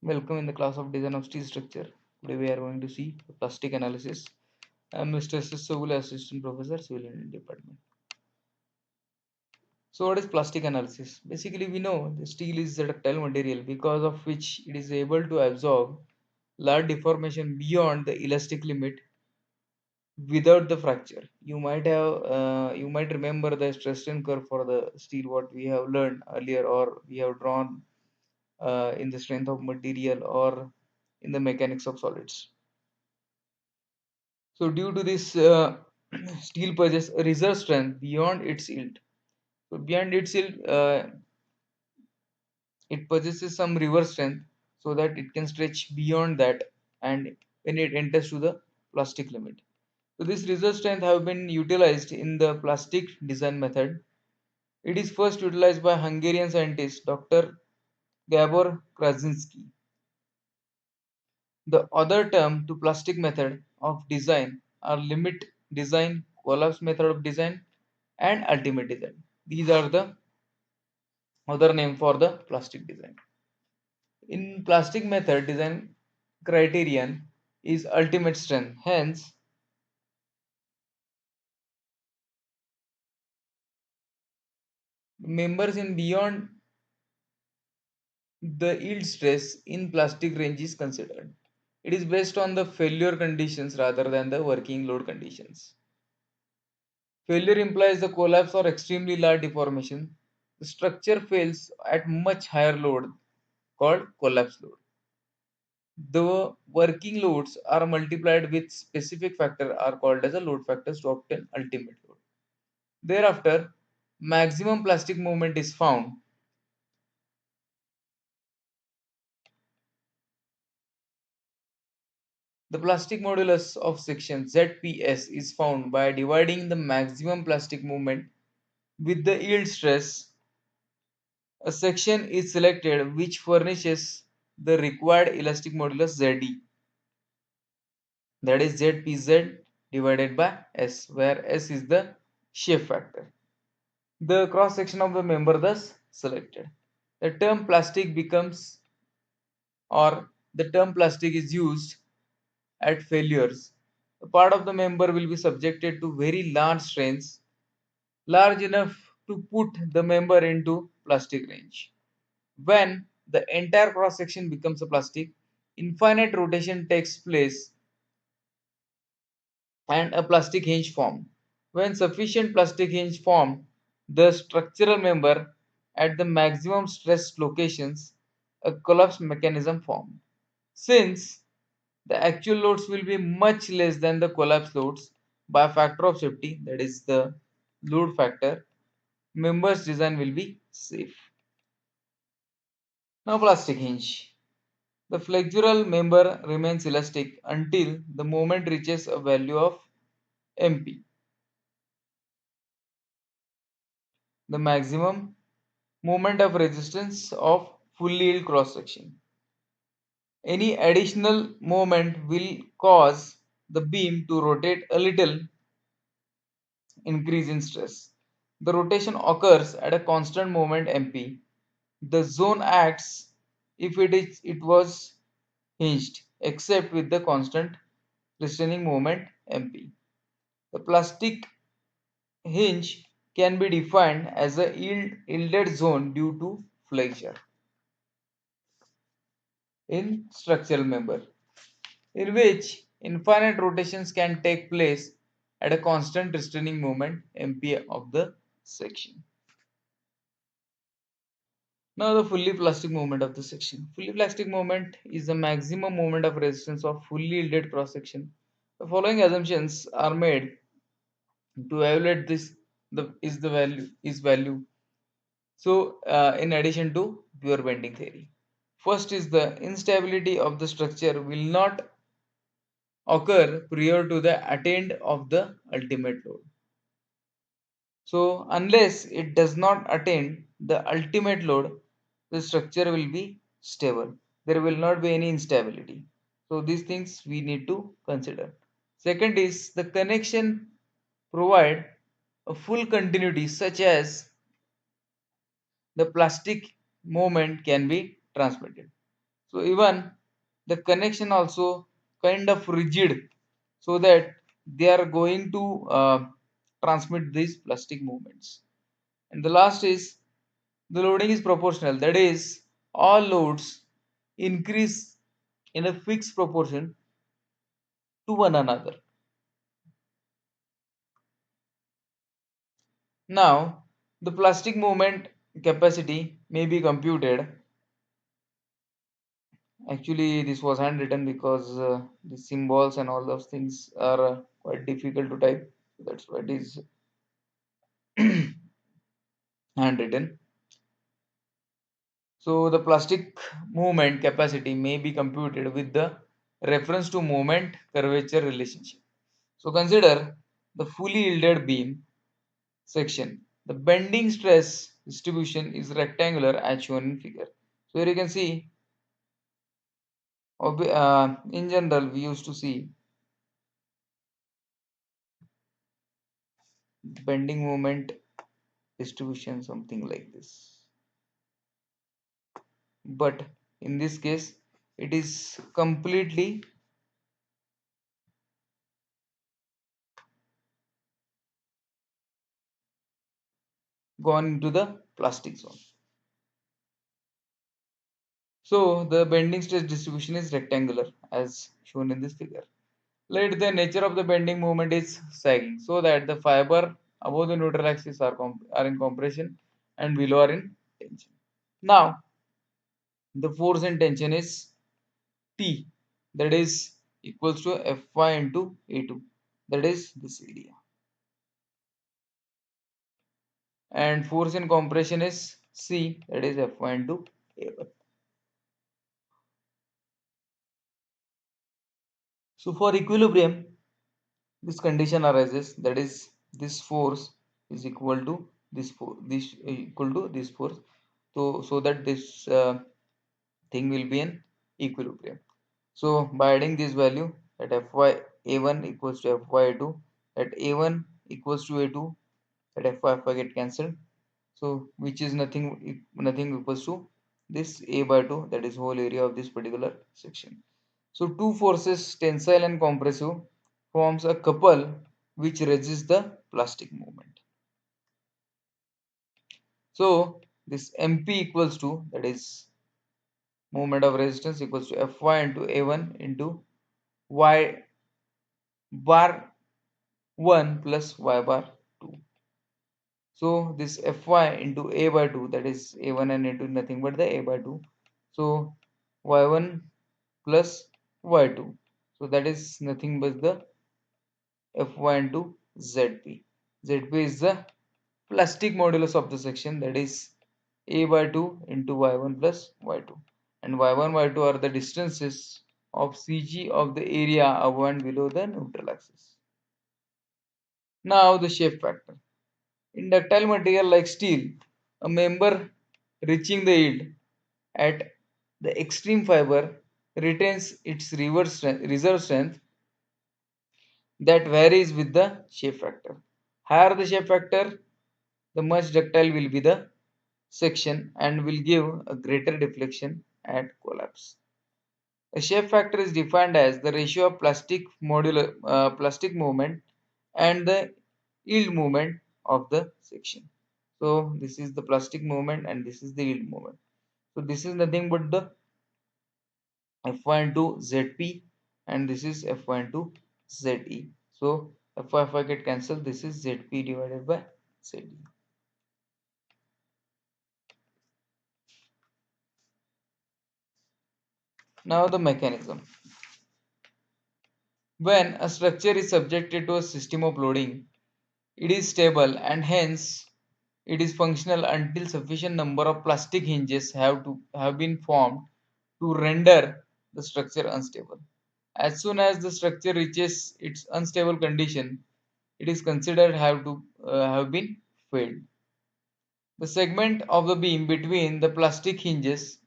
Welcome in the class of design of steel structure. Today we are going to see the plastic analysis. I am Mr. S. Sogul, Assistant Professor, Civil Engineering Department. So what is plastic analysis? Basically we know the steel is a ductile material because of which it is able to absorb large deformation beyond the elastic limit without the fracture. You might remember the stress strain curve for the steel what we have learned earlier or we have drawn in the strength of material or in the mechanics of solids. So due to this, steel possesses a reserve strength beyond its yield. So beyond its yield, it possesses some reverse strength so that it can stretch beyond that, and when it enters to the plastic limit. So this reserve strength have been utilized in the plastic design method. It is first utilized by Hungarian scientist Dr. Gabor Krasinski. The other term to plastic method of design are limit design, collapse method of design, and ultimate design. These are the other name for the plastic design. In plastic method design criterion is ultimate strength. Hence, members in beyond the yield stress in plastic range is considered. It is based on the failure conditions rather than the working load conditions. Failure implies the collapse or extremely large deformation. The structure fails at much higher load called collapse load. The working loads are multiplied with specific factor are called as a load factors to obtain ultimate load. Thereafter, maximum plastic movement is found. The plastic modulus of section ZPS is found by dividing the maximum plastic movement with the yield stress. A section is selected which furnishes the required elastic modulus ZE, that is ZPZ divided by S, where S is the shape factor. The cross section of the member thus selected. The term plastic becomes or the term plastic is used at failures. A part of the member will be subjected to very large strains, large enough to put the member into plastic range. When the entire cross section becomes a plastic, infinite rotation takes place and a plastic hinge formed. When sufficient plastic hinge formed, the structural member at the maximum stress locations, a collapse mechanism formed. Since the actual loads will be much less than the collapse loads by a factor of safety, that is the load factor, member's design will be safe. Now plastic hinge. The flexural member remains elastic until the moment reaches a value of MP, the maximum moment of resistance of fully yield cross section. Any additional moment will cause the beam to rotate a little, increase in stress. The rotation occurs at a constant moment MP. The zone acts if it was hinged, except with the constant restraining moment MP. The plastic hinge can be defined as a yielded zone due to flexure in structural member, in which infinite rotations can take place at a constant restraining moment MP of the section. Now the fully plastic movement of the section. Fully plastic movement is the maximum moment of resistance of fully yielded cross section. The following assumptions are made to evaluate this the value. So in addition to pure bending theory. First is the instability of the structure will not occur prior to the attained of the ultimate load. So unless it does not attain the ultimate load, the structure will be stable. There will not be any instability. So these things we need to consider. Second is the connection provide a full continuity such as the plastic movement can be transmitted. So even the connection also kind of rigid, so that they are going to transmit these plastic movements. And the last is the loading is proportional. That is, all loads increase in a fixed proportion to one another. Now, the plastic movement capacity may be computed. Actually, this was handwritten because the symbols and all those things are quite difficult to type. That's why it is handwritten. So, the plastic movement capacity may be computed with the reference to moment curvature relationship. So, consider the fully yielded beam section. The bending stress distribution is rectangular as shown in figure. So, here you can see, in general, we used to see bending moment distribution something like this, but in this case it is completely gone into the plastic zone. So the bending stress distribution is rectangular as shown in this figure. Let the nature of the bending moment is sagging, so that the fiber above the neutral axis are in compression and below are in tension. Now the force and tension is T, that is equals to Fy into A2, that is this area, and force in compression is C, that is Fy into A1. So for equilibrium, this condition arises, that is this force is equal to this force, this equal to this force, so that this thing will be in equilibrium. So by adding this value, that Fy A1 equals to Fy A2, that A1 equals to A2, that Fy get cancelled. So which is nothing equals to this A by 2, that is whole area of this particular section. So two forces, tensile and compressive, forms a couple which resists the plastic movement. So this MP equals to, that is moment of resistance, equals to Fy into A1 into Y bar 1 plus Y bar 2. So this Fy into A by 2, that is A1 and A2, nothing but the A by 2. So Y1 plus Y2. So that is nothing but the Fy into Zp. Zp is the plastic modulus of the section, that is A by 2 into Y1 plus Y2. And Y1, Y2 are the distances of CG of the area above and below the neutral axis. Now the shape factor. In ductile material like steel, a member reaching the yield at the extreme fiber retains its reserve strength that varies with the shape factor. Higher the shape factor, the much ductile will be the section and will give a greater deflection at collapse. A shape factor is defined as the ratio of plastic movement and the yield movement of the section. So this is the plastic movement and this is the yield movement. So this is nothing but the Fy into Zp and this is Fy into Ze. So Fy if I get cancelled, this is Zp divided by Ze. Now the mechanism. When a structure is subjected to a system of loading, it is stable and hence it is functional until sufficient number of plastic hinges have been formed to render the structure unstable. As soon as the structure reaches its unstable condition, it is considered have been failed. The segment of the beam between the plastic hinges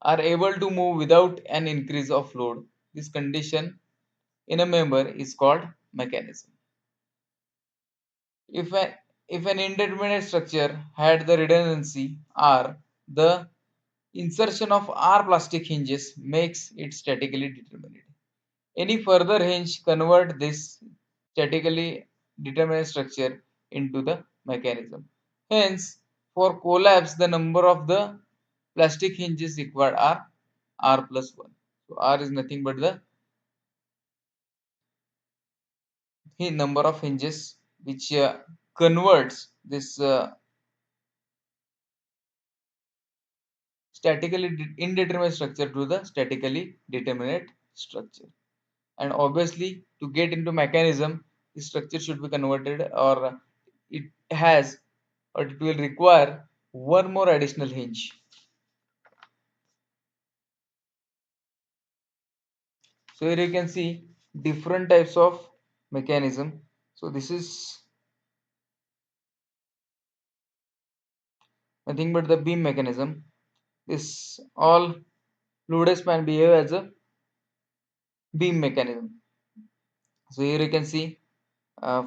are able to move without an increase of load. This condition in a member is called mechanism. If, if an indeterminate structure had the redundancy R, the Insertion of R plastic hinges makes it statically determinate. Any further hinge convert this statically determinate structure into the mechanism. Hence, for collapse, the number of the plastic hinges required are R plus 1. So R is nothing but the number of hinges which converts this statically indeterminate structure to the statically determinate structure. And obviously, to get into mechanism, the structure should be converted, or it has, or it will require one more additional hinge. So here you can see different types of mechanism. So this is nothing but the beam mechanism. This all fluid span behave as a beam mechanism. So here you can see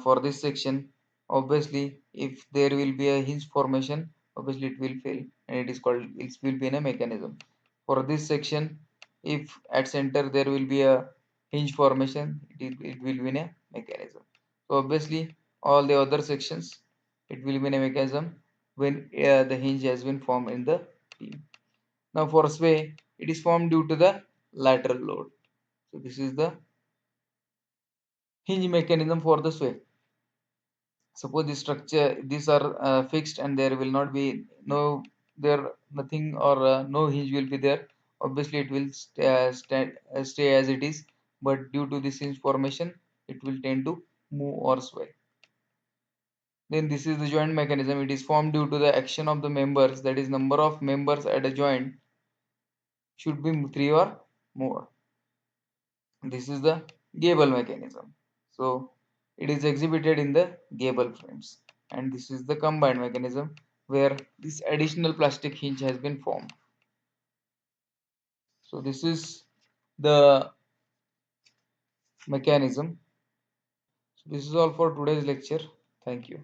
for this section, obviously if there will be a hinge formation, obviously it will fail, and it is called, it will be in a mechanism. For this section, if at center there will be a hinge formation, it will be in a mechanism. So obviously all the other sections, it will be in a mechanism when the hinge has been formed in the beam. Now for sway, it is formed due to the lateral load. So this is the hinge mechanism for the sway. Suppose the structure, these are fixed, and there will not be there nothing, or no hinge will be there. Obviously it will stay as it is, but due to this hinge formation, it will tend to move or sway. Then this is the joint mechanism. It is formed due to the action of the members, that is number of members at a joint should be three or more. This is the gable mechanism. So it is exhibited in the gable frames. And this is the combined mechanism where this additional plastic hinge has been formed. So this is the mechanism. So this is all for today's lecture. Thank you.